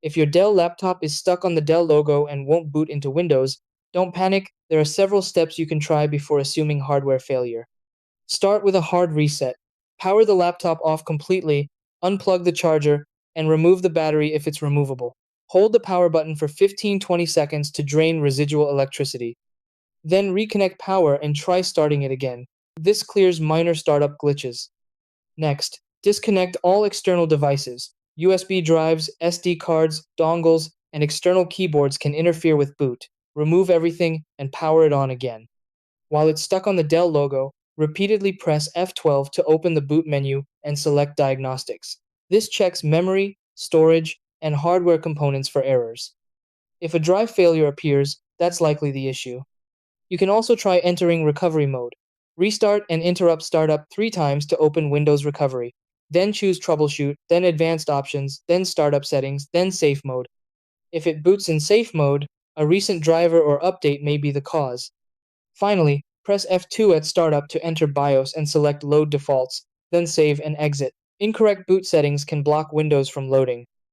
If your Dell laptop is stuck on the Dell logo and won't boot into Windows, don't panic, there are several steps you can try before assuming hardware failure. Start with a hard reset. Power the laptop off completely, unplug the charger, and remove the battery if it's removable. Hold the power button for 15-20 seconds to drain residual electricity. Then reconnect power and try starting it again. This clears minor startup glitches. Next, disconnect all external devices. USB drives, SD cards, dongles, and external keyboards can interfere with boot. Remove everything and power it on again. While it's stuck on the Dell logo, repeatedly press F12 to open the boot menu and select Diagnostics. This checks memory, storage, and hardware components for errors. If a drive failure appears, that's likely the issue. You can also try entering recovery mode. Restart and interrupt startup 3 times to open Windows Recovery. Then choose Troubleshoot, then Advanced Options, then Startup Settings, then Safe Mode. If it boots in Safe Mode, a recent driver or update may be the cause. Finally, press F2 at startup to enter BIOS and select Load Defaults, then save and exit. Incorrect boot settings can block Windows from loading.